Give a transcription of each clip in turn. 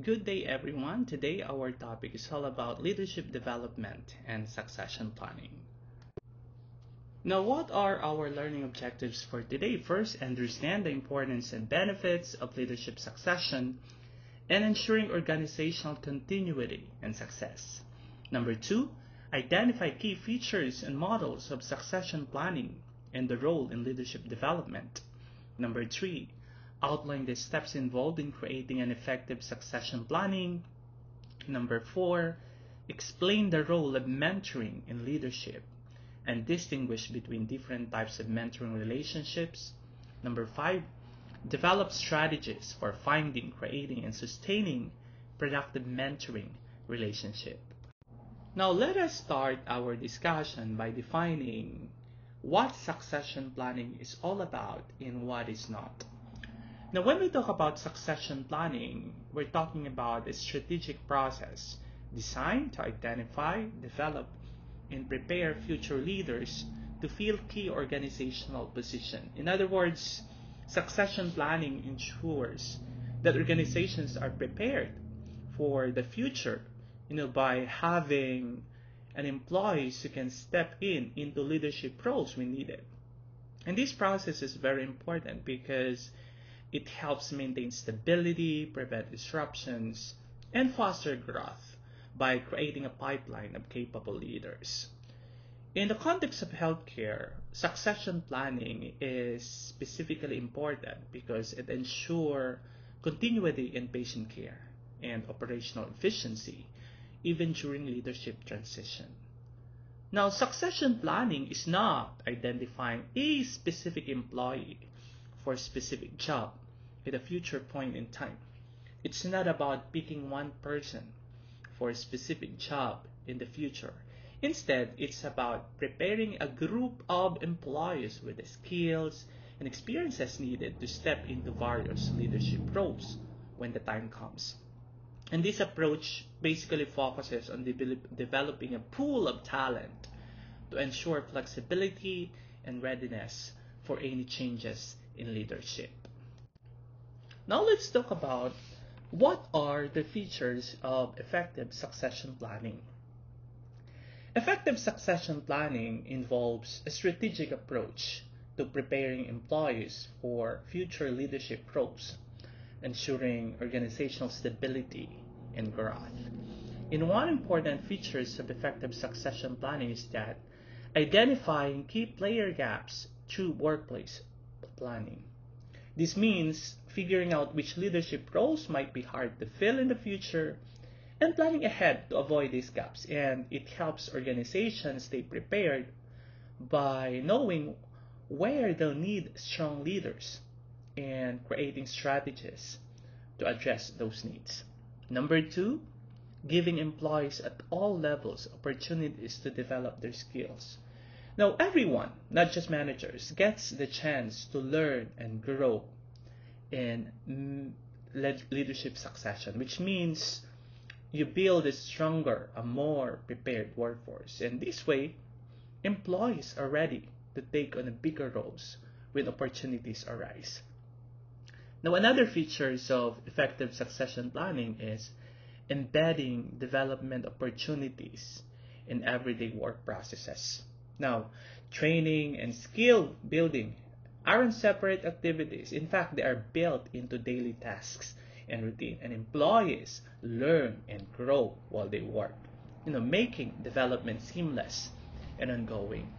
Good day, everyone. Today, our topic is all about leadership development and succession planning. Now, what are our learning objectives for today? First, understand the importance and benefits of leadership succession and ensuring organizational continuity and success. Number two, identify key features and models of succession planning and the role in leadership development. Number three, outline the steps involved in creating an effective succession planning. Number four, explain the role of mentoring in leadership and distinguish between different types of mentoring relationships. Number five, develop strategies for finding, creating, and sustaining productive mentoring relationship. Now let us start our discussion by defining what succession planning is all about and what is not. Now when we talk about succession planning, we're talking about a strategic process designed to identify, develop, and prepare future leaders to fill key organizational positions. In other words, succession planning ensures that organizations are prepared for the future, by having an employees who can step into leadership roles when needed. And this process is very important because it helps maintain stability, prevent disruptions, and foster growth by creating a pipeline of capable leaders. In the context of healthcare, succession planning is specifically important because it ensures continuity in patient care and operational efficiency, even during leadership transition. Now, succession planning is not identifying a specific employee for a specific job at a future point in time. It's not about picking one person for a specific job in the future. Instead, it's about preparing a group of employees with the skills and experiences needed to step into various leadership roles when the time comes. And this approach basically focuses on developing a pool of talent to ensure flexibility and readiness for any changes in leadership. Now let's talk about what are the features of effective succession planning. Effective succession planning involves a strategic approach to preparing employees for future leadership roles, ensuring organizational stability and growth. And one important features of effective succession planning is that identifying key player gaps through workplace planning. This means figuring out which leadership roles might be hard to fill in the future and planning ahead to avoid these gaps. And it helps organizations stay prepared by knowing where they'll need strong leaders and creating strategies to address those needs. Number two, giving employees at all levels opportunities to develop their skills. Now, everyone, not just managers, gets the chance to learn and grow in leadership succession, which means you build a stronger, a more prepared workforce. And this way, employees are ready to take on bigger roles when opportunities arise. Now, another feature of effective succession planning is embedding development opportunities in everyday work processes. Now, training and skill building aren't separate activities. In fact, they are built into daily tasks and routine, and employees learn and grow while they work, making development seamless and ongoing.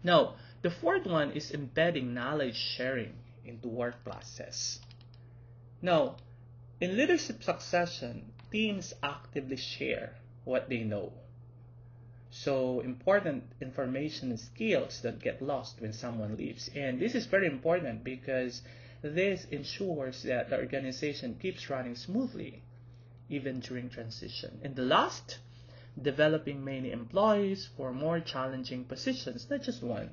Now, the fourth one is embedding knowledge sharing into work process. Now, in leadership succession, teams actively share what they know. So important information and skills don't get lost when someone leaves. And this is very important because this ensures that the organization keeps running smoothly even during transition. And the last, developing many employees for more challenging positions, not just one.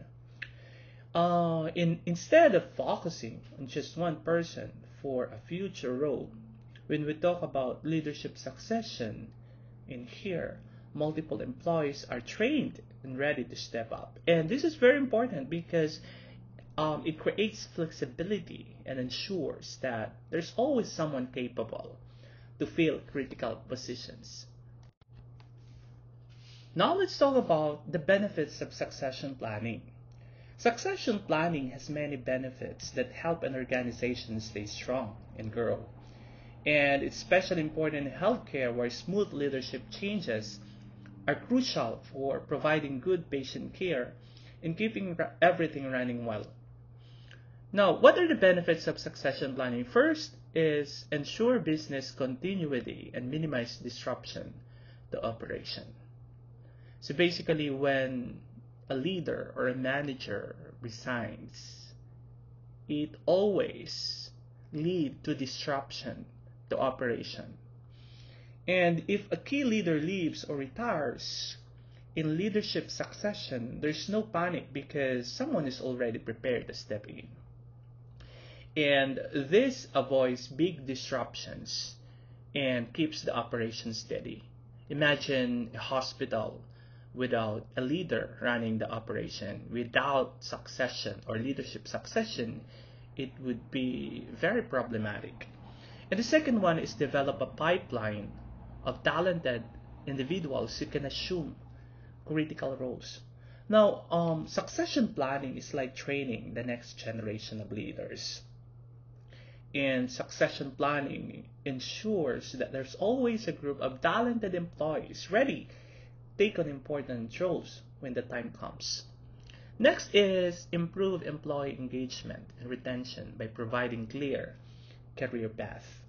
Instead of focusing on just one person for a future role, when we talk about leadership succession in here, multiple employees are trained and ready to step up. And this is very important because it creates flexibility and ensures that there's always someone capable to fill critical positions. Now let's talk about the benefits of succession planning. Succession planning has many benefits that help an organization stay strong and grow. And it's especially important in healthcare where smooth leadership changes are crucial for providing good patient care and keeping everything running well. Now, what are the benefits of succession planning? First is ensure business continuity and minimize disruption to operation. So basically, when a leader or a manager resigns, it always leads to disruption to operation. And if a key leader leaves or retires, in leadership succession, there's no panic because someone is already prepared to step in. And this avoids big disruptions and keeps the operation steady. Imagine a hospital without a leader running the operation, without succession or leadership succession, it would be very problematic. And the second one is develop a pipeline of talented individuals who can assume critical roles. Now, succession planning is like training the next generation of leaders. And succession planning ensures that there's always a group of talented employees ready to take on important roles when the time comes. Next is improve employee engagement and retention by providing clear career path.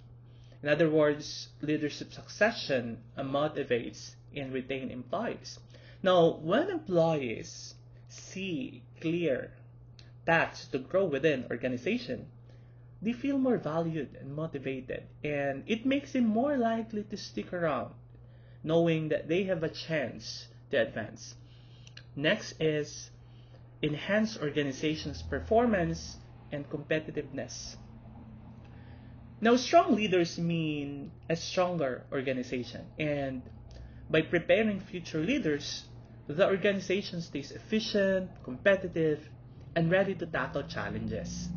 In other words, leadership succession motivates and retain employees. Now, when employees see clear paths to grow within organization, they feel more valued and motivated, and it makes them more likely to stick around, knowing that they have a chance to advance. Next is enhance organization's performance and competitiveness. Now, strong leaders mean a stronger organization, and by preparing future leaders, the organization stays efficient, competitive, and ready to tackle challenges.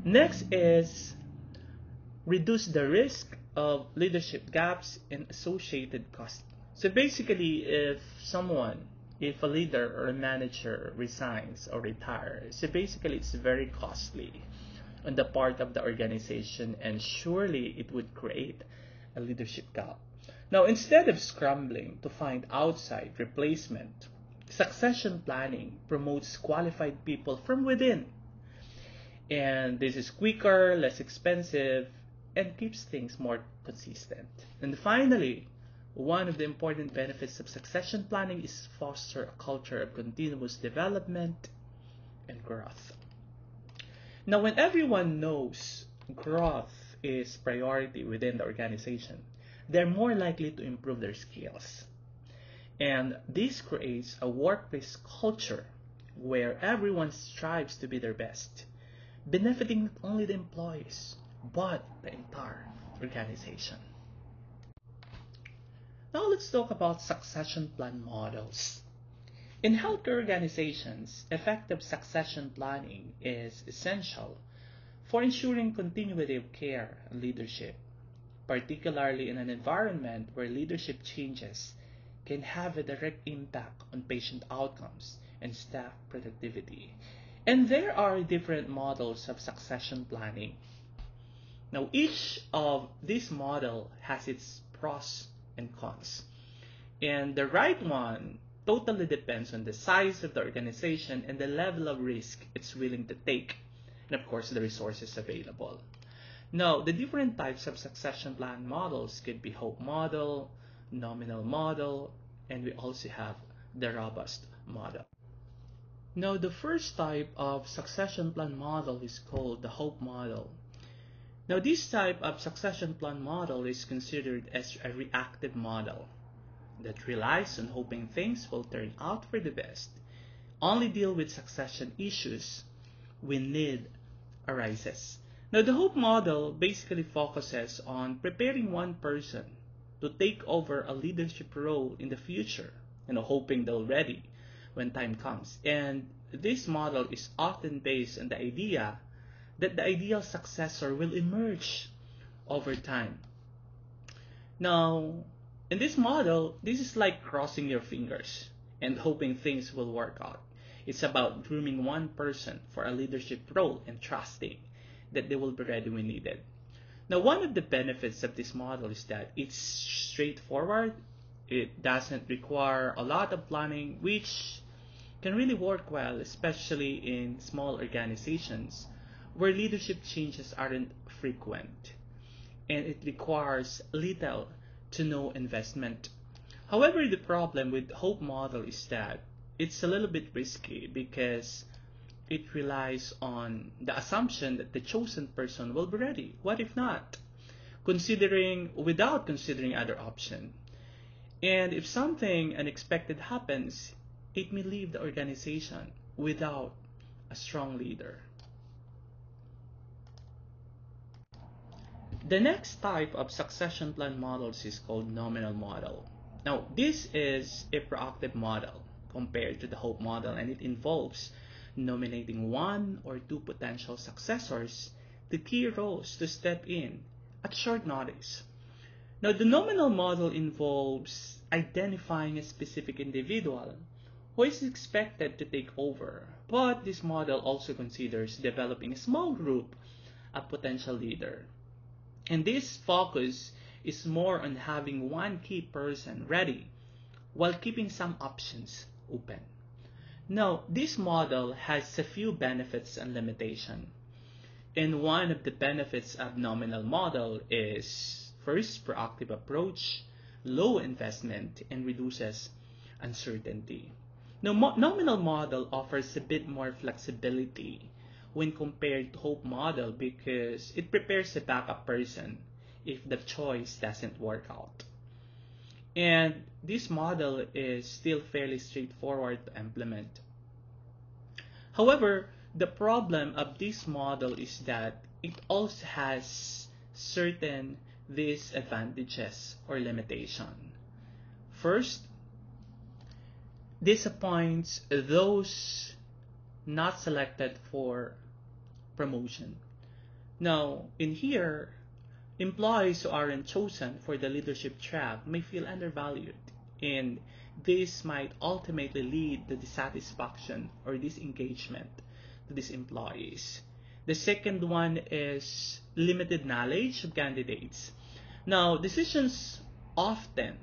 Next is reduce the risk of leadership gaps and associated costs. So basically, if a leader or a manager resigns or retires, so basically it's very costly on the part of the organization, and surely it would create a leadership gap. Now, instead of scrambling to find outside replacement, succession planning promotes qualified people from within. And this is quicker, less expensive, and keeps things more consistent. And finally, one of the important benefits of succession planning is foster a culture of continuous development and growth. Now, when everyone knows growth is priority within the organization, they're more likely to improve their skills. And this creates a workplace culture where everyone strives to be their best, benefiting not only the employees, but the entire organization. Now let's talk about succession plan models. In healthcare organizations, effective succession planning is essential for ensuring continuity of care and leadership, particularly in an environment where leadership changes can have a direct impact on patient outcomes and staff productivity. And there are different models of succession planning. Now, each of these models has its pros and cons. And the right one totally depends on the size of the organization and the level of risk it's willing to take, and of course, the resources available. Now, the different types of succession plan models could be Hope model, nominal model, and we also have the robust model. Now, the first type of succession plan model is called the Hope model. Now, this type of succession plan model is considered as a reactive model that relies on hoping things will turn out for the best, only deal with succession issues when need arises. Now, the Hope model basically focuses on preparing one person to take over a leadership role in the future, hoping they're ready when time comes. And this model is often based on the idea that the ideal successor will emerge over time. Now, in this model, this is like crossing your fingers and hoping things will work out. It's about grooming one person for a leadership role and trusting that they will be ready when needed. Now, one of the benefits of this model is that it's straightforward. It doesn't require a lot of planning, which can really work well, especially in small organizations where leadership changes aren't frequent and it requires little to no investment. However, the problem with Hope model is that it's a little bit risky because it relies on the assumption that the chosen person will be ready. What if not? Considering without considering other option. And if something unexpected happens, it may leave the organization without a strong leader. The next type of succession plan models is called nominal model. Now, this is a proactive model compared to the Hope model, and it involves nominating one or two potential successors to key roles to step in at short notice. Now, the nominal model involves identifying a specific individual who is expected to take over, but this model also considers developing a small group of potential leaders. And this focus is more on having one key person ready while keeping some options open. Now, this model has a few benefits and limitations. And one of the benefits of nominal model is first, proactive approach, low investment, and reduces uncertainty. Now, nominal model offers a bit more flexibility when compared to Hope model because it prepares a backup person if the choice doesn't work out. And this model is still fairly straightforward to implement. However, the problem of this model is that it also has certain disadvantages or limitation. First, disappoints those not selected for promotion. Now, in here, employees who aren't chosen for the leadership track may feel undervalued, and this might ultimately lead to dissatisfaction or disengagement to these employees. The second one is limited knowledge of candidates. Now, decisions often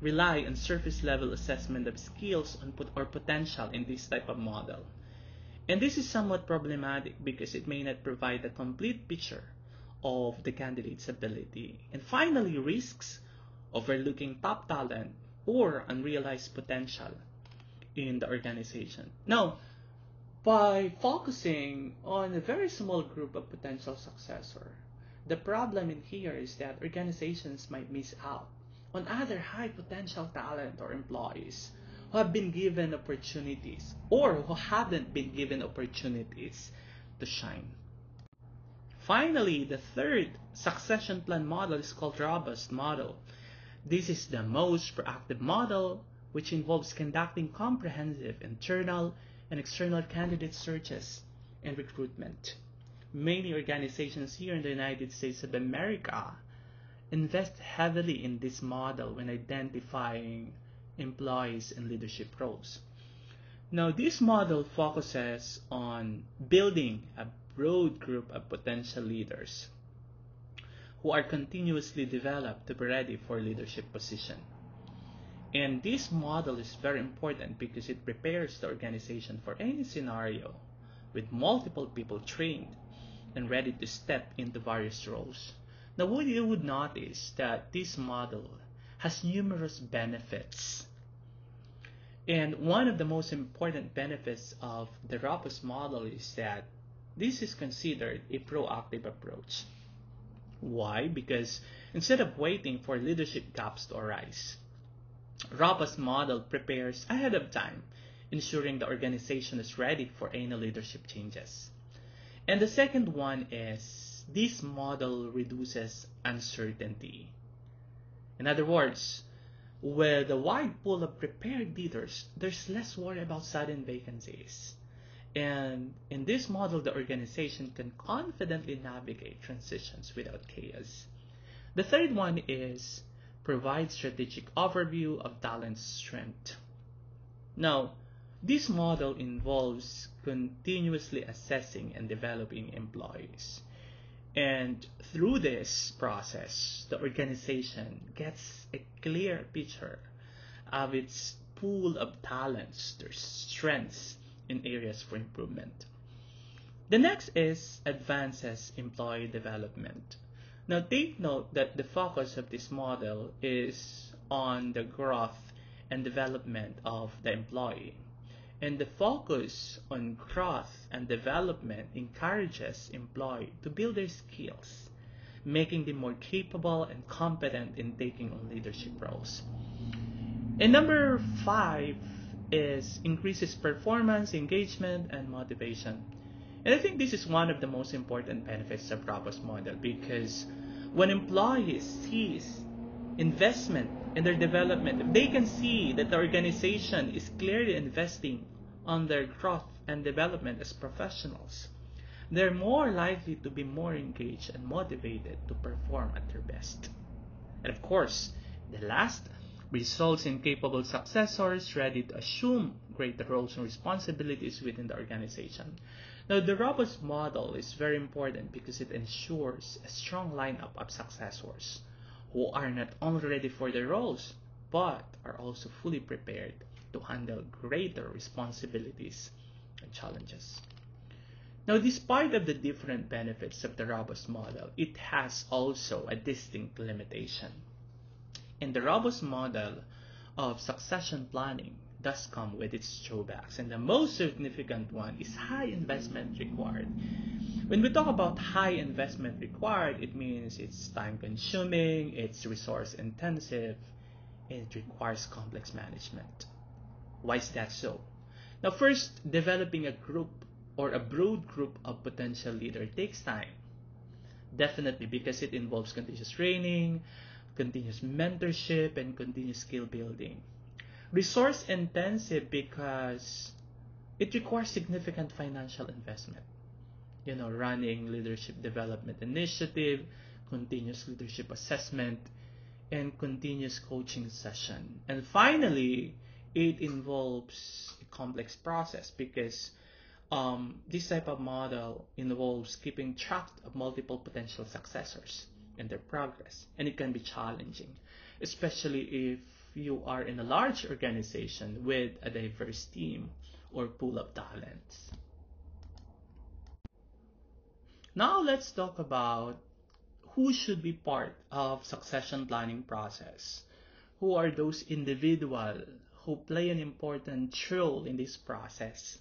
rely on surface level assessment of skills or potential in this type of model. And this is somewhat problematic because it may not provide a complete picture of the candidate's ability. And finally, risks overlooking top talent or unrealized potential in the organization. Now, by focusing on a very small group of potential successor, the problem in here is that organizations might miss out on other high potential talent or employees who have been given opportunities or who haven't been given opportunities to shine. Finally, the third succession plan model is called robust model. This is the most proactive model, which involves conducting comprehensive internal and external candidate searches and recruitment. Many organizations here in the United States of America invest heavily in this model when identifying employees in leadership roles. Now, this model focuses on building a broad group of potential leaders who are continuously developed to be ready for leadership position. And this model is very important because it prepares the organization for any scenario with multiple people trained and ready to step into various roles. Now, what you would notice that this model has numerous benefits. And one of the most important benefits of the robust model is that this is considered a proactive approach. Why? Because instead of waiting for leadership gaps to arise, robust model prepares ahead of time, ensuring the organization is ready for any leadership changes. And the second one is this model reduces uncertainty. In other words, with a wide pool of prepared leaders, there's less worry about sudden vacancies. And in this model, the organization can confidently navigate transitions without chaos. The third one is provide strategic overview of talent strength. Now, this model involves continuously assessing and developing employees. And through this process, the organization gets a clear picture of its pool of talents, their strengths, and areas for improvement. The next is advances employee development. Now take note that the focus of this model is on the growth and development of the employee. And the focus on growth and development encourages employees to build their skills, making them more capable and competent in taking on leadership roles. And number 5 is increases performance, engagement, and motivation. And I think this is one of the most important benefits of Bravo's model, because when employees sees investment in their development, if they can see that the organization is clearly investing on their growth and development as professionals, they're more likely to be more engaged and motivated to perform at their best. And of course, the last results in capable successors ready to assume greater roles and responsibilities within the organization. Now, the robust model is very important because it ensures a strong lineup of successors who are not only ready for their roles, but are also fully prepared to handle greater responsibilities and challenges. Now, despite of the different benefits of the robust model, it has also a distinct limitation. And the robust model of succession planning does come with its drawbacks, and the most significant one is high investment required. When we talk about high investment required, it means it's time consuming, it's resource intensive, and it requires complex management. Why is that so? Now, first, developing a group or a broad group of potential leaders takes time. Definitely, because it involves continuous training, continuous mentorship, and continuous skill building. Resource intensive because it requires significant financial investment. Running leadership development initiative, continuous leadership assessment, and continuous coaching session. And finally, it involves a complex process because this type of model involves keeping track of multiple potential successors and their progress, and it can be challenging, especially if you are in a large organization with a diverse team or pool of talents. Now let's talk about who should be part of succession planning process. Who are those individuals who play an important role in this process?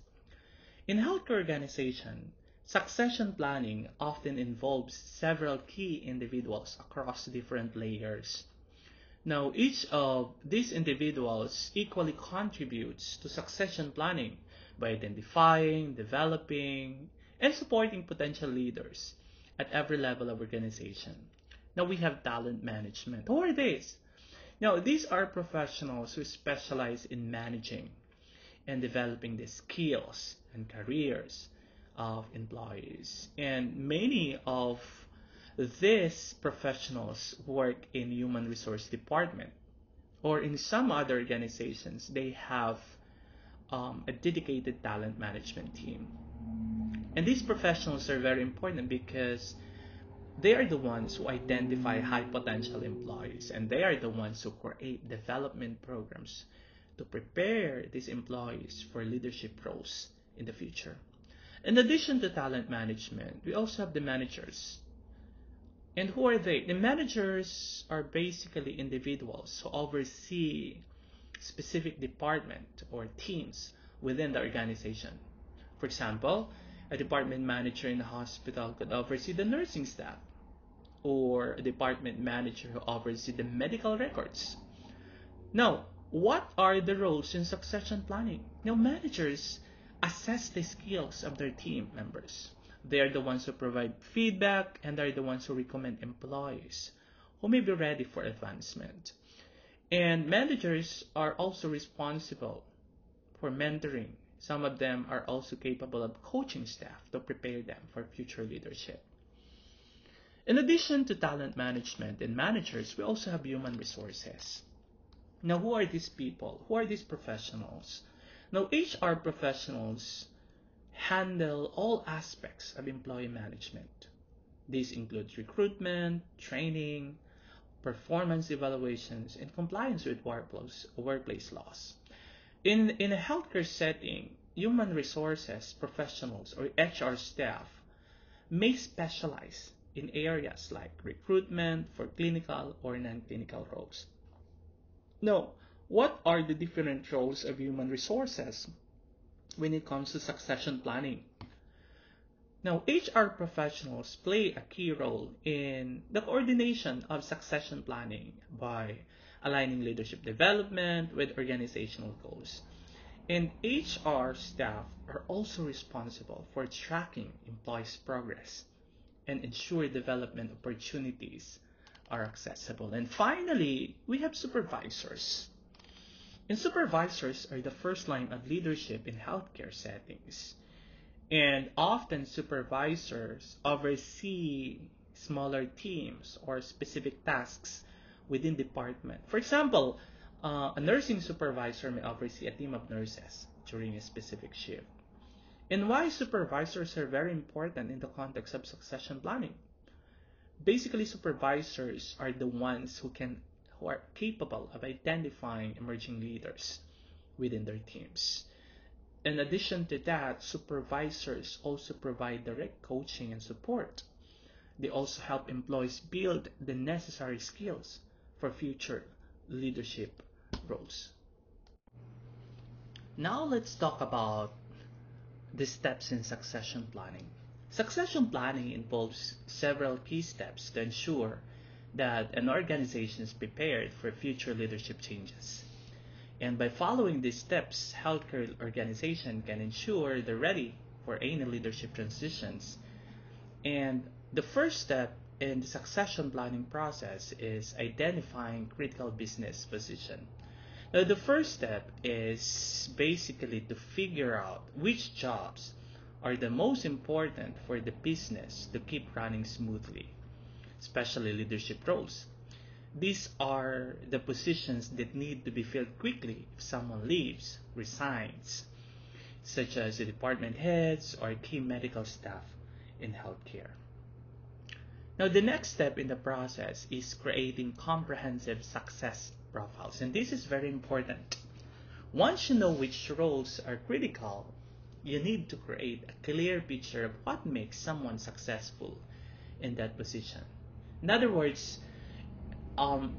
In healthcare organization, succession planning often involves several key individuals across different layers. Now, each of these individuals equally contributes to succession planning by identifying, developing, and supporting potential leaders at every level of organization. Now, we have talent management. Who are these? Now, these are professionals who specialize in managing and developing the skills and careers of employees. And many of these professionals work in human resource department, or in some other organizations they have a dedicated talent management team. And these professionals are very important because they are the ones who identify high potential employees, and they are the ones who create development programs to prepare these employees for leadership roles in the future. In addition to talent management, we also have the managers. And who are they? The managers are basically individuals who oversee specific department or teams within the organization. For example, a department manager in a hospital could oversee the nursing staff, or a department manager who oversees the medical records. Now, what are the roles in succession planning? Now, managers assess the skills of their team members. They are the ones who provide feedback, and they are the ones who recommend employees who may be ready for advancement. And managers are also responsible for mentoring. Some of them are also capable of coaching staff to prepare them for future leadership. In addition to talent management and managers, we also have human resources. Now, who are these people? Who are these professionals? Now, HR professionals handle all aspects of employee management. These include recruitment, training, performance evaluations, and compliance with workplace laws. In a healthcare setting, human resources professionals or HR staff may specialize in areas like recruitment for clinical or non-clinical roles. Now, what are the different roles of human resources when it comes to succession planning? Now, HR professionals play a key role in the coordination of succession planning by aligning leadership development with organizational goals. And HR staff are also responsible for tracking employees' progress and ensure development opportunities are accessible. And finally, we have supervisors. And supervisors are the first line of leadership in healthcare settings. And often supervisors oversee smaller teams or specific tasks within department. For example, a nursing supervisor may oversee a team of nurses during a specific shift. And why supervisors are very important in the context of succession planning? Basically, supervisors are the ones who are capable of identifying emerging leaders within their teams. In addition to that, supervisors also provide direct coaching and support. They also help employees build the necessary skills for future leadership roles. Now let's talk about the steps in succession planning. Succession planning involves several key steps to ensure that an organization is prepared for future leadership changes. And by following these steps, healthcare organization can ensure they're ready for any leadership transitions. And the first step in the succession planning process is identifying critical business position. Now, the first step is basically to figure out which jobs are the most important for the business to keep running smoothly, especially leadership roles. These are the positions that need to be filled quickly if someone leaves, resigns, such as the department heads or key medical staff in healthcare. Now, the next step in the process is creating comprehensive success profiles, and this is very important. Once you know which roles are critical, you need to create a clear picture of what makes someone successful in that position. In other words,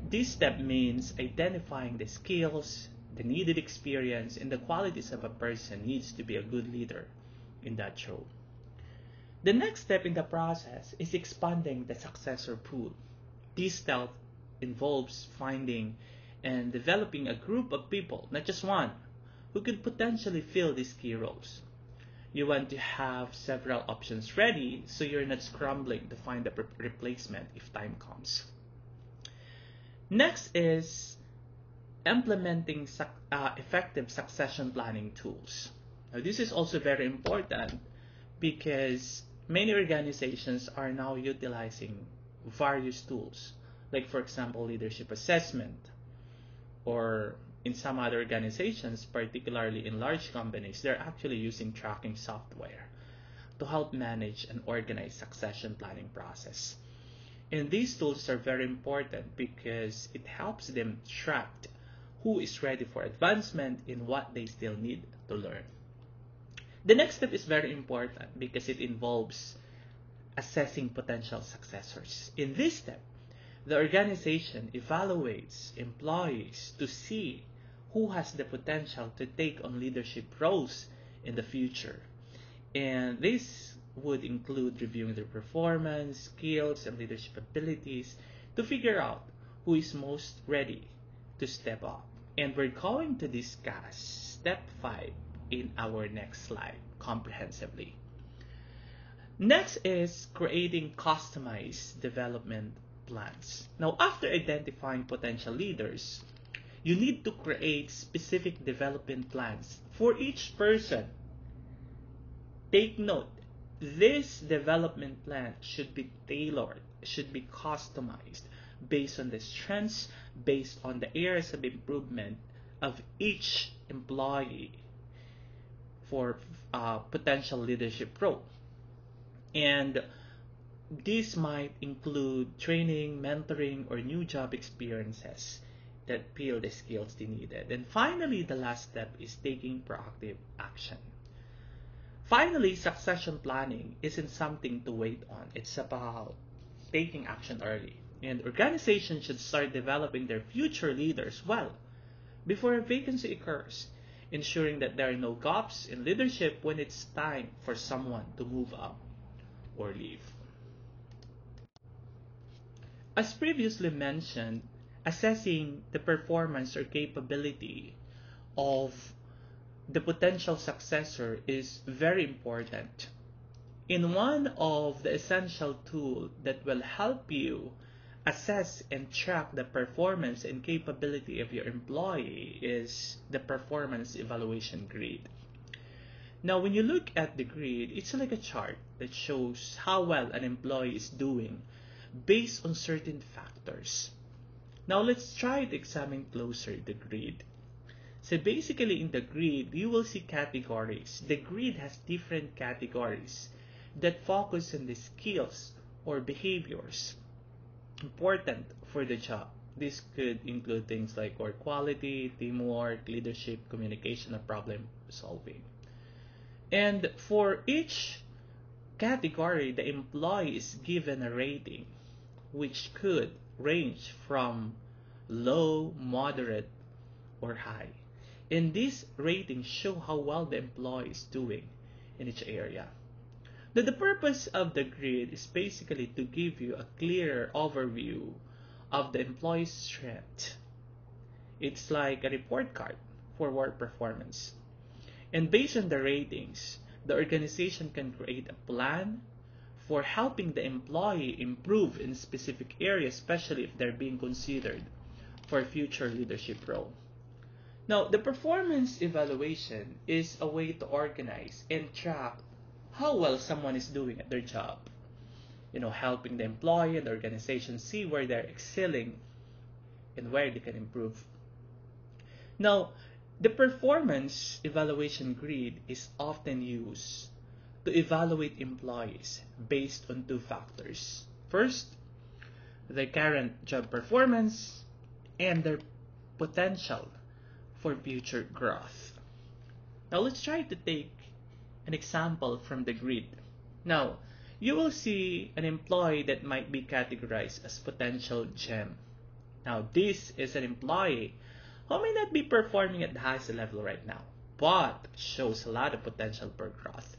this step means identifying the skills, the needed experience, and the qualities of a person needs to be a good leader in that role. The next step in the process is expanding the successor pool. This step involves finding and developing a group of people, not just one, who could potentially fill these key roles. You want to have several options ready so you're not scrambling to find a replacement if time comes. Next is implementing effective succession planning tools. Now, this is also very important because many organizations are now utilizing various tools, like for example, leadership assessment, or in some other organizations, particularly in large companies, they're actually using tracking software to help manage and organize succession planning process. And these tools are very important because it helps them track who is ready for advancement in what they still need to learn. The next step is very important because it involves assessing potential successors. In this step, the organization evaluates employees to see who has the potential to take on leadership roles in the future. And this would include reviewing their performance, skills, and leadership abilities to figure out who is most ready to step up. And we're going to discuss step 5 in our next slide comprehensively. Next is creating customized development plans. Now, after identifying potential leaders, you need to create specific development plans for each person. Take note, this development plan should be tailored should be customized based on the strengths, based on the areas of improvement of each employee for potential leadership role. And this might include training, mentoring, or new job experiences that build the skills they needed. And finally, the last step is taking proactive action. Finally, succession planning isn't something to wait on. It's about taking action early. And organizations should start developing their future leaders well before a vacancy occurs, ensuring that there are no gaps in leadership when it's time for someone to move up or leave. As previously mentioned, assessing the performance or capability of the potential successor is very important. In one of the essential tools that will help you assess and track the performance and capability of your employee is the performance evaluation grid. Now, when you look at the grid, it's like a chart that shows how well an employee is doing based on certain factors. Now, let's try to examine closer the grid. So basically in the grid, you will see categories. The grid has different categories that focus on the skills or behaviors important for the job. This could include things like work quality, teamwork, leadership, communication, and problem solving. And for each category, the employee is given a rating, which could range from low, moderate, or high. And these ratings show how well the employee is doing in each area. Now, the purpose of the grid is basically to give you a clearer overview of the employee's strength. It's like a report card for work performance. And based on the ratings, the organization can create a plan for helping the employee improve in specific areas, especially if they're being considered for a future leadership role. Now, the performance evaluation is a way to organize and track how well someone is doing at their job. Helping the employee and the organization see where they're excelling and where they can improve. Now, the performance evaluation grid is often used to evaluate employees based on two factors. First, their current job performance and their potential for future growth. Now, let's try to take an example from the grid. Now, you will see an employee that might be categorized as potential gem. Now, this is an employee who may not be performing at the highest level right now, but shows a lot of potential for growth.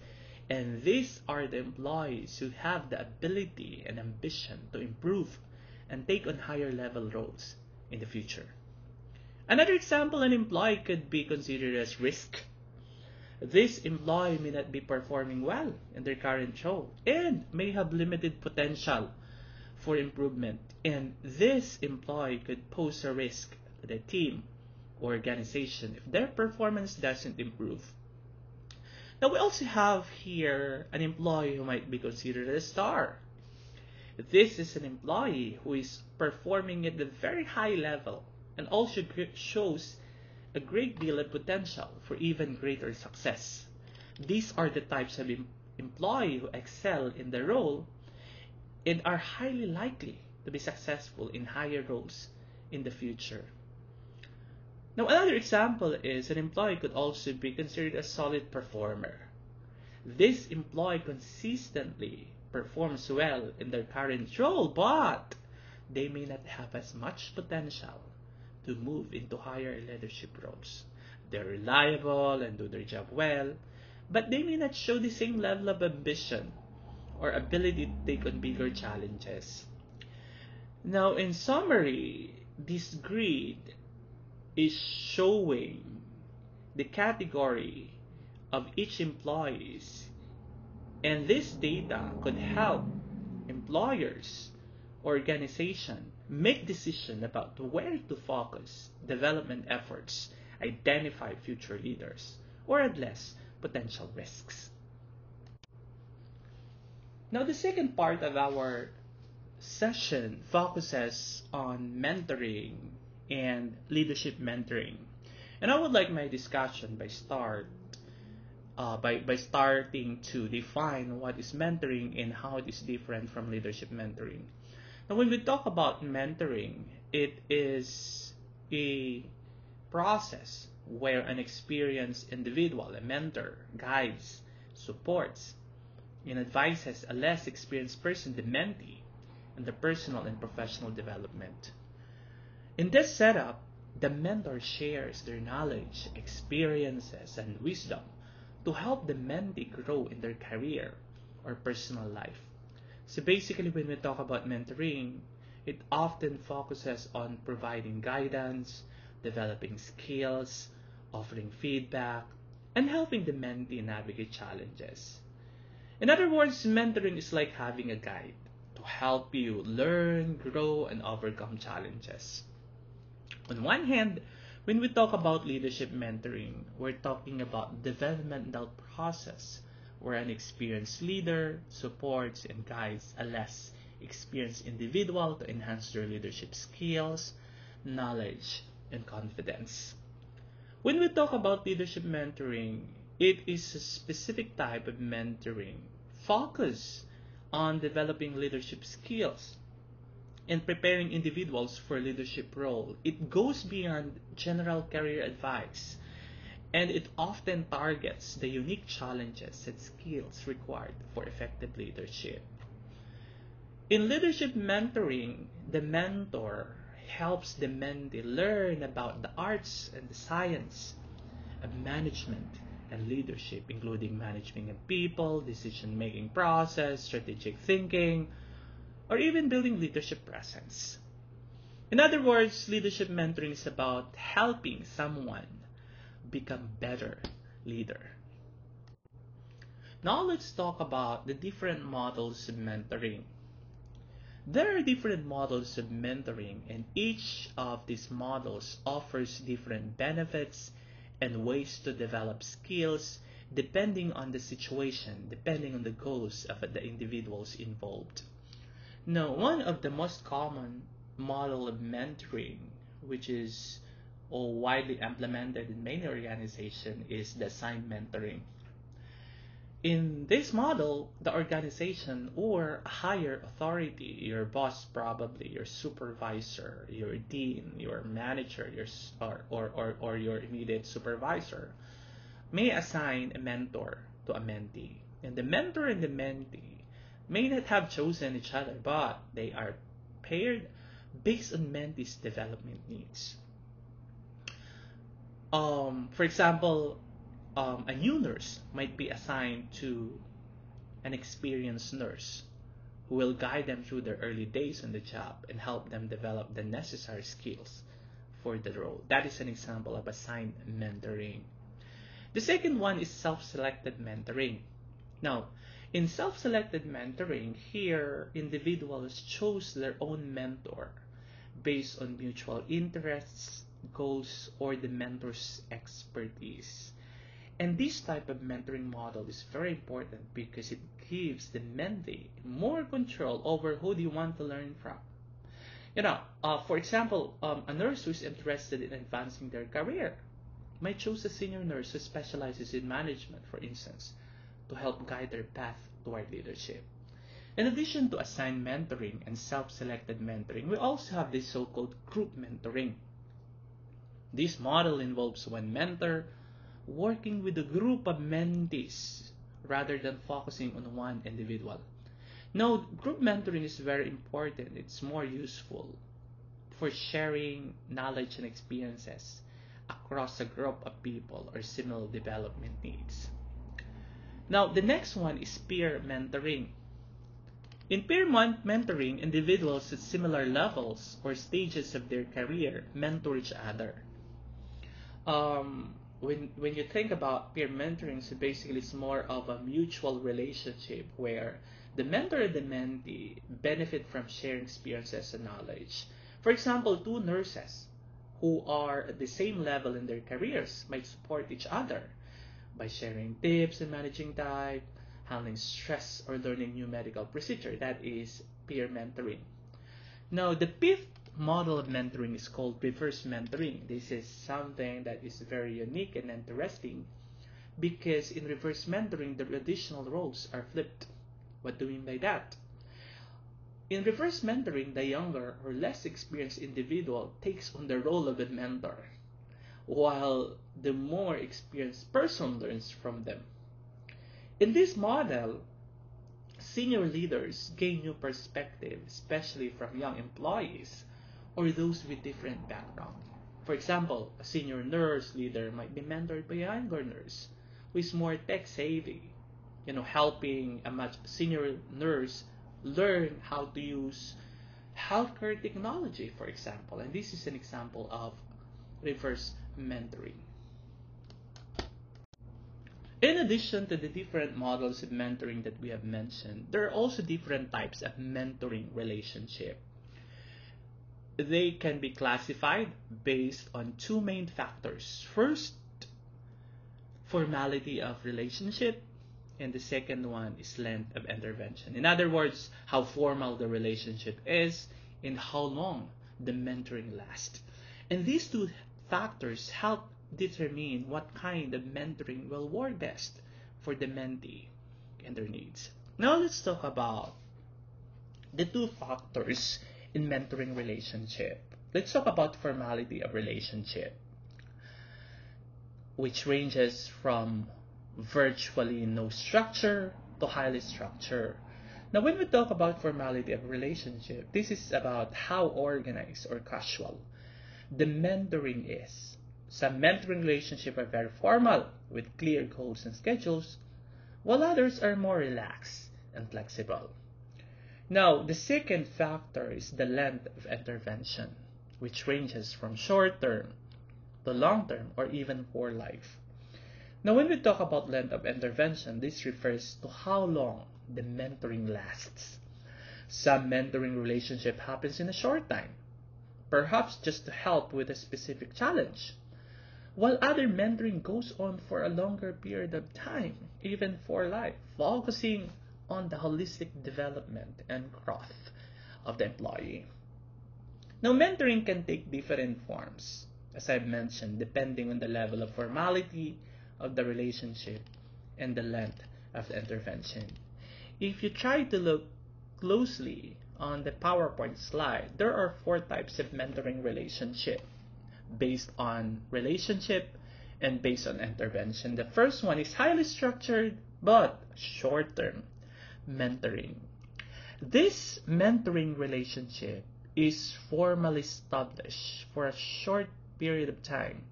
And these are the employees who have the ability and ambition to improve and take on higher level roles in the future. Another example, an employee could be considered as risk. This employee may not be performing well in their current role and may have limited potential for improvement. And this employee could pose a risk to the team or organization if their performance doesn't improve. Now, we also have here an employee who might be considered a star. This is an employee who is performing at a very high level and also shows a great deal of potential for even greater success. These are the types of employee who excel in the role and are highly likely to be successful in higher roles in the future. Now, another example is an employee could also be considered a solid performer. This employee consistently performs well in their current role, but they may not have as much potential to move into higher leadership roles. They're reliable and do their job well, but they may not show the same level of ambition or ability to take on bigger challenges. Now, in summary, this grid is showing the category of each employees, and this data could help employers or organization make decisions about where to focus development efforts, identify future leaders, or address potential risks. Now, the second part of our session focuses on mentoring and leadership mentoring. And I would like my discussion by starting to define what is mentoring and how it is different from leadership mentoring. Now, when we talk about mentoring, it is a process where an experienced individual, a mentor, guides, supports, and advises a less experienced person, the mentee, in the personal and professional development. In this setup, the mentor shares their knowledge, experiences, and wisdom to help the mentee grow in their career or personal life. So basically, when we talk about mentoring, it often focuses on providing guidance, developing skills, offering feedback, and helping the mentee navigate challenges. In other words, mentoring is like having a guide to help you learn, grow, and overcome challenges. On one hand, when we talk about leadership mentoring, we're talking about developmental process where an experienced leader supports and guides a less experienced individual to enhance their leadership skills, knowledge, and confidence. When we talk about leadership mentoring, it is a specific type of mentoring focused on developing leadership skills and preparing individuals for leadership role. It goes beyond general career advice, and it often targets the unique challenges and skills required for effective leadership. In leadership mentoring, the mentor helps the mentee learn about the arts and the science of management and leadership, including management of people, decision-making process, strategic thinking, or even building leadership presence. In other words, leadership mentoring is about helping someone become better leader. Now let's talk about the different models of mentoring. There are different models of mentoring, and each of these models offers different benefits and ways to develop skills depending on the situation, depending on the goals of the individuals involved. Now, one of the most common model of mentoring, which is widely implemented in many organizations, is the assigned mentoring. In this model, the organization or a higher authority, your boss probably, your supervisor, your dean, your manager, or your immediate supervisor, may assign a mentor to a mentee. And the mentor and the mentee may not have chosen each other, but they are paired based on mentee's development needs. For example, a new nurse might be assigned to an experienced nurse who will guide them through their early days on the job and help them develop the necessary skills for the role. That is an example of assigned mentoring. The second one is self-selected mentoring. Now, in self-selected mentoring, here individuals choose their own mentor based on mutual interests, goals, or the mentor's expertise. And this type of mentoring model is very important because it gives the mentee more control over who they want to learn from. For example, a nurse who is interested in advancing their career might choose a senior nurse who specializes in management, for instance, to help guide their path toward leadership. In addition to assigned mentoring and self-selected mentoring, we also have this so-called group mentoring. This model involves one mentor working with a group of mentees rather than focusing on one individual. Now, group mentoring is very important. It's more useful for sharing knowledge and experiences across a group of people or similar development needs. Now, the next one is peer mentoring. In peer mentoring, individuals at similar levels or stages of their career mentor each other. When you think about peer mentoring, so basically it's more of a mutual relationship where the mentor and the mentee benefit from sharing experiences and knowledge. For example, two nurses who are at the same level in their careers might support each other by sharing tips in managing time, handling stress, or learning new medical procedure. That is peer mentoring. Now, the fifth model of mentoring is called reverse mentoring. This is something that is very unique and interesting because in reverse mentoring, the traditional roles are flipped. What do we mean by that? In reverse mentoring, the younger or less experienced individual takes on the role of a mentor, while the more experienced person learns from them. In this model, senior leaders gain new perspective, especially from young employees or those with different background. For example, a senior nurse leader might be mentored by a younger nurse who is more tech savvy, helping a much senior nurse learn how to use healthcare technology, for example. And this is an example of reverse mentoring. In addition to the different models of mentoring that we have mentioned, there are also different types of mentoring relationship. They can be classified based on two main factors. First, formality of relationship, and the second one is length of intervention. In other words, how formal the relationship is and how long the mentoring lasts. And these two factors help determine what kind of mentoring will work best for the mentee and their needs. Now let's talk about the two factors in mentoring relationship. Let's talk about formality of relationship, which ranges from virtually no structure to highly structured. Now, when we talk about formality of relationship, this is about how organized or casual the mentoring is. Some mentoring relationships are very formal with clear goals and schedules, while others are more relaxed and flexible. Now, the second factor is the length of intervention, which ranges from short term to long term or even for life. Now, when we talk about length of intervention, this refers to how long the mentoring lasts. Some mentoring relationship happens in a short time, perhaps just to help with a specific challenge, while other mentoring goes on for a longer period of time, even for life, focusing on the holistic development and growth of the employee. Now, mentoring can take different forms, as I've mentioned, depending on the level of formality of the relationship and the length of the intervention. If you try to look closely on the PowerPoint slide, there are 4 types of mentoring relationship based on relationship and based on intervention. The first one is highly structured but short-term mentoring. This mentoring relationship is formally established for a short period of time,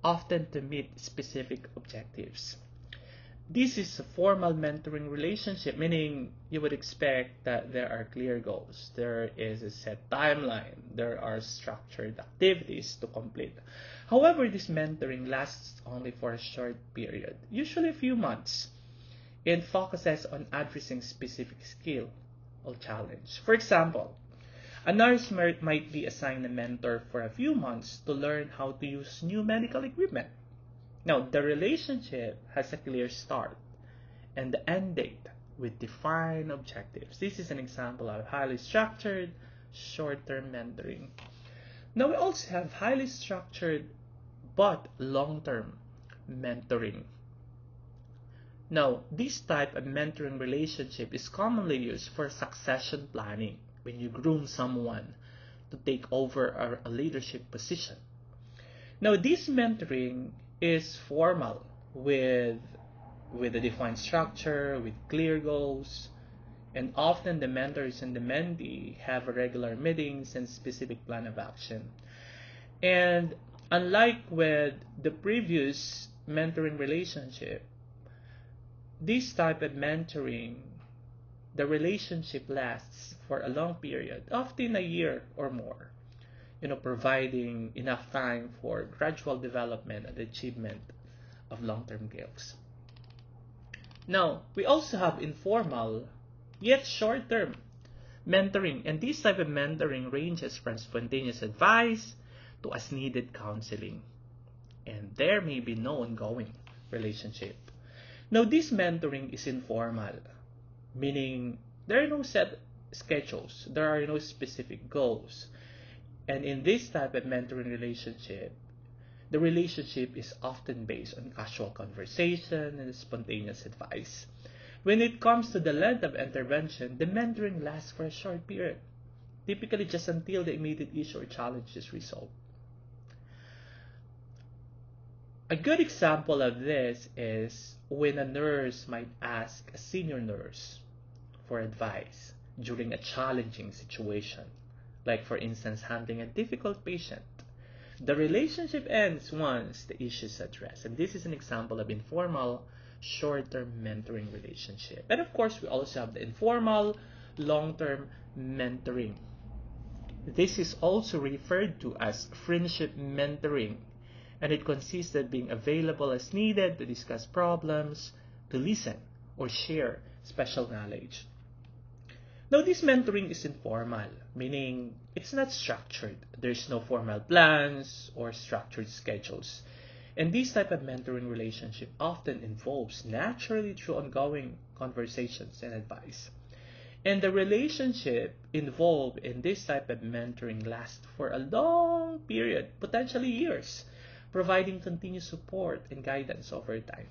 often to meet specific objectives. This is a formal mentoring relationship, meaning you would expect that there are clear goals, there is a set timeline, there are structured activities to complete. However, this mentoring lasts only for a short period, usually a few months, and focuses on addressing specific skill or challenge. For example, a nurse might be assigned a mentor for a few months to learn how to use new medical equipment. Now, the relationship has a clear start and the end date with defined objectives. This is an example of highly structured, short-term mentoring. Now, we also have highly structured but long-term mentoring. Now, this type of mentoring relationship is commonly used for succession planning when you groom someone to take over a leadership position. Now, this mentoring is formal with a defined structure, with clear goals, and often the mentors and the mentee have regular meetings and specific plan of action. And unlike with the previous mentoring relationship, this type of mentoring, the relationship lasts for a long period, often a year or more, providing enough time for gradual development and achievement of long-term goals. Now, we also have informal yet short-term mentoring, and this type of mentoring ranges from spontaneous advice to as-needed counseling, and there may be no ongoing relationship. Now, this mentoring is informal, meaning there are no set schedules, there are no specific goals. And in this type of mentoring relationship, the relationship is often based on casual conversation and spontaneous advice. When it comes to the length of intervention, the mentoring lasts for a short period, typically just until the immediate issue or challenge is resolved. A good example of this is when a nurse might ask a senior nurse for advice during a challenging situation, like for instance handling a difficult patient. The relationship ends once the issue is addressed, and this is an example of informal short-term mentoring relationship. And of course, we also have the informal long-term mentoring. This is also referred to as friendship mentoring, and it consists of being available as needed to discuss problems, to listen, or share special knowledge. Now, this mentoring is informal, meaning it's not structured. There's no formal plans or structured schedules. And this type of mentoring relationship often involves naturally through ongoing conversations and advice. And the relationship involved in this type of mentoring lasts for a long period, potentially years, providing continuous support and guidance over time.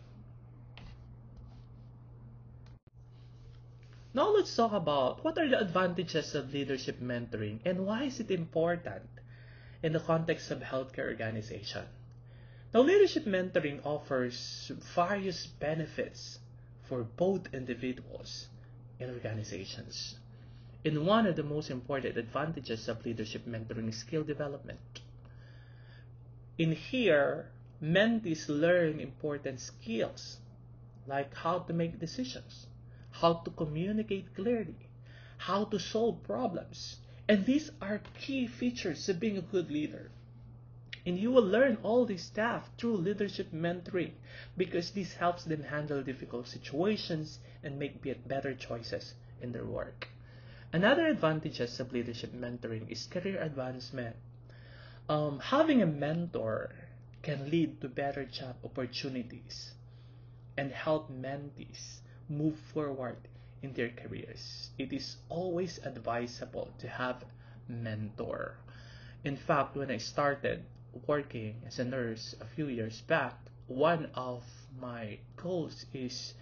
Now let's talk about what are the advantages of leadership mentoring and why is it important in the context of healthcare organization. Now, leadership mentoring offers various benefits for both individuals and organizations. And one of the most important advantages of leadership mentoring is skill development. In here, mentees learn important skills like how to make decisions, how to communicate clearly, how to solve problems. And these are key features of being a good leader. And you will learn all this stuff through leadership mentoring because this helps them handle difficult situations and make better choices in their work. Another advantages of leadership mentoring is career advancement. Having a mentor can lead to better job opportunities and help mentees move forward in their careers. It is always advisable to have a mentor. In fact, when I started working as a nurse a few years back, one of my goals is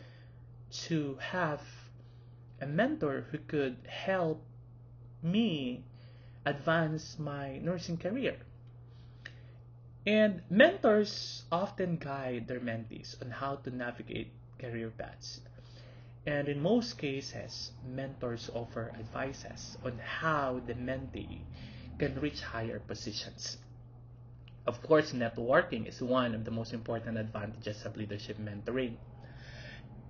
to have a mentor who could help me advance my nursing career. And mentors often guide their mentees on how to navigate career paths. And in most cases, mentors offer advices on how the mentee can reach higher positions. Of course, networking is one of the most important advantages of leadership mentoring.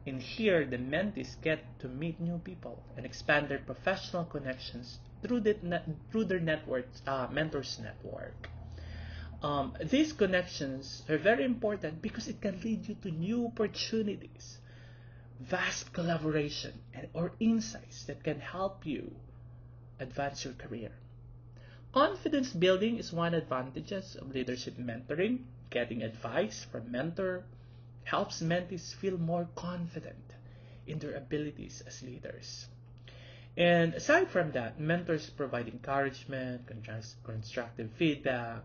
In here, the mentees get to meet new people and expand their professional connections through their mentors network. These connections are very important because it can lead you to new opportunities, vast collaboration, or insights that can help you advance your career. Confidence building is one advantages of leadership mentoring. Getting advice from mentor helps mentees feel more confident in their abilities as leaders. And aside from that, mentors provide encouragement, constructive feedback.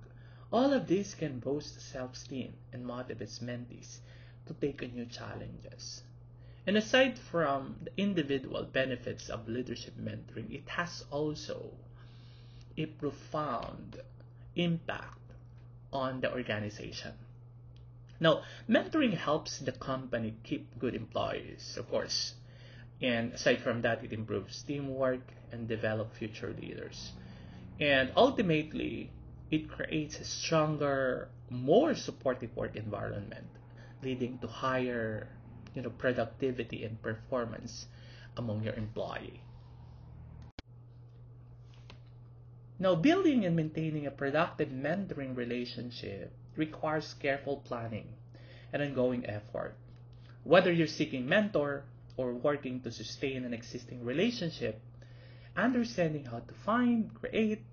All of this can boost self-esteem and motivates mentees to take on new challenges. And aside from the individual benefits of leadership mentoring, it has also a profound impact on the organization. Now, mentoring helps the company keep good employees, of course. And aside from that, it improves teamwork and develop future leaders. And ultimately, it creates a stronger, more supportive work environment, leading to higher, productivity and performance among your employee. Now, building and maintaining a productive mentoring relationship requires careful planning and ongoing effort. Whether you're seeking mentor or working to sustain an existing relationship, understanding how to find, create,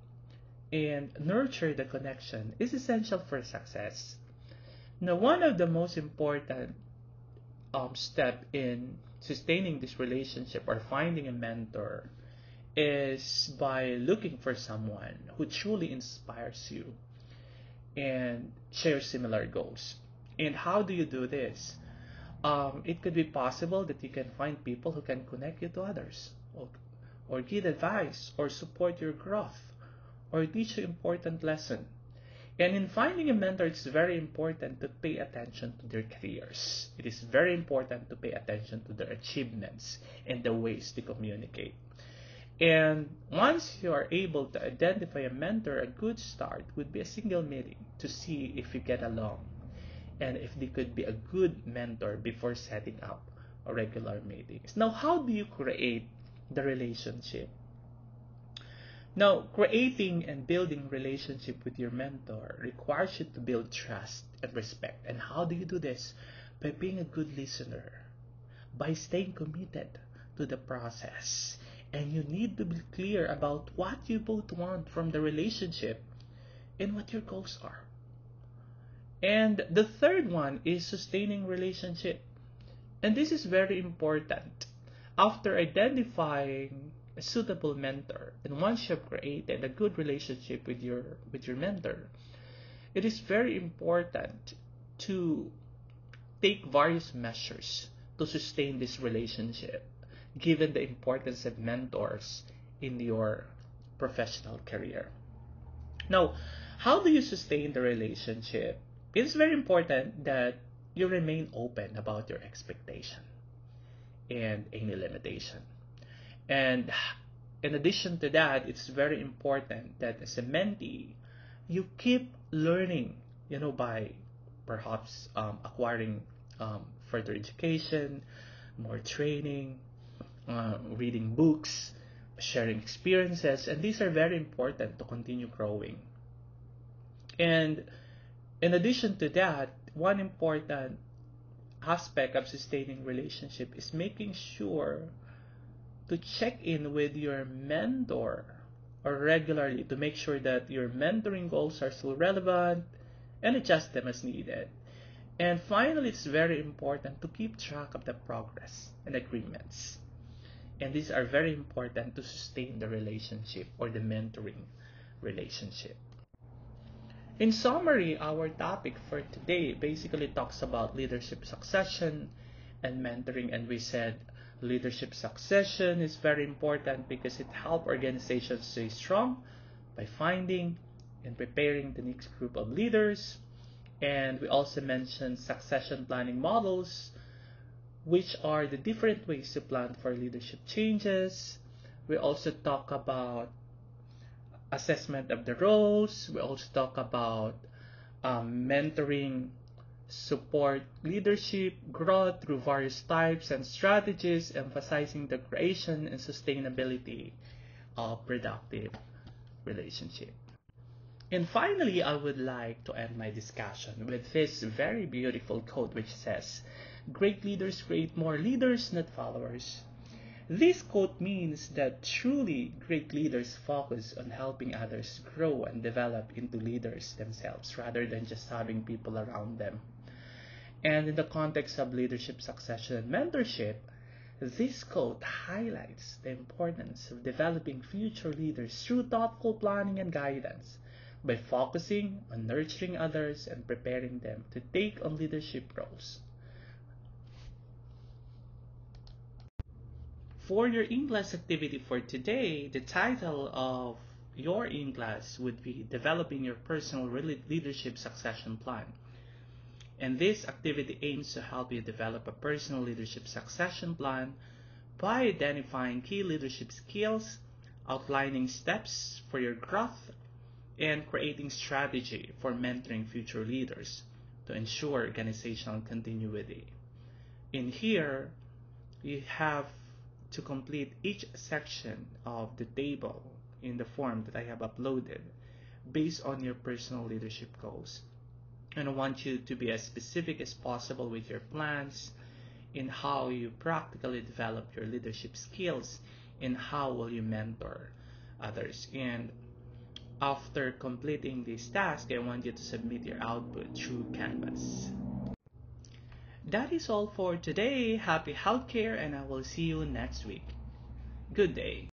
and nurture the connection is essential for success. Now, one of the most important step in sustaining this relationship or finding a mentor is by looking for someone who truly inspires you and share similar goals. And how do you do this? It could be possible that you can find people who can connect you to others, or give advice, or support your growth, or teach you important lesson. And in finding a mentor, it's very important to pay attention to their careers. It is very important to pay attention to their achievements and the ways they communicate. And once you are able to identify a mentor, a good start would be a single meeting to see if you get along and if they could be a good mentor before setting up a regular meetings. Now, how do you create the relationship? Now, creating and building relationship with your mentor requires you to build trust and respect. And how do you do this? By being a good listener, by staying committed to the process. And you need to be clear about what you both want from the relationship and what your goals are. And the third one is sustaining relationship. And this is very important. After identifying a suitable mentor, and once you've created a good relationship with your mentor, it is very important to take various measures to sustain this relationship, given the importance of mentors in your professional career. Now, how do you sustain the relationship? It's very important that you remain open about your expectation and any limitation. And in addition to that, it's very important that as a mentee, you keep learning, by perhaps acquiring further education, more training, reading books, sharing experiences, and these are very important to continue growing. And in addition to that, one important aspect of sustaining relationship is making sure to check in with your mentor or regularly to make sure that your mentoring goals are still relevant and adjust them as needed. And finally, it's very important to keep track of the progress and agreements. And these are very important to sustain the relationship or the mentoring relationship. In summary, our topic for today basically talks about leadership succession and mentoring, and we said leadership succession is very important because it helps organizations stay strong by finding and preparing the next group of leaders. And we also mentioned succession planning models, which are the different ways to plan for leadership changes. We also talk about assessment of the roles. We also talk about mentoring, support leadership, growth through various types and strategies, emphasizing the creation and sustainability of productive relationship. And finally, I would like to end my discussion with this very beautiful quote which says, "Great leaders create more leaders, not followers." This quote means that truly great leaders focus on helping others grow and develop into leaders themselves rather than just having people around them. And in the context of leadership succession and mentorship, this quote highlights the importance of developing future leaders through thoughtful planning and guidance by focusing on nurturing others and preparing them to take on leadership roles. For your in-class activity for today, the title of your in-class would be Developing Your Personal Leadership Succession Plan. And this activity aims to help you develop a personal leadership succession plan by identifying key leadership skills, outlining steps for your growth, and creating strategy for mentoring future leaders to ensure organizational continuity. In here, you have to complete each section of the table in the form that I have uploaded based on your personal leadership goals. And I want you to be as specific as possible with your plans in how you practically develop your leadership skills and how will you mentor others. And after completing this task, I want you to submit your output through Canvas. That is all for today. Happy healthcare, and I will see you next week. Good day.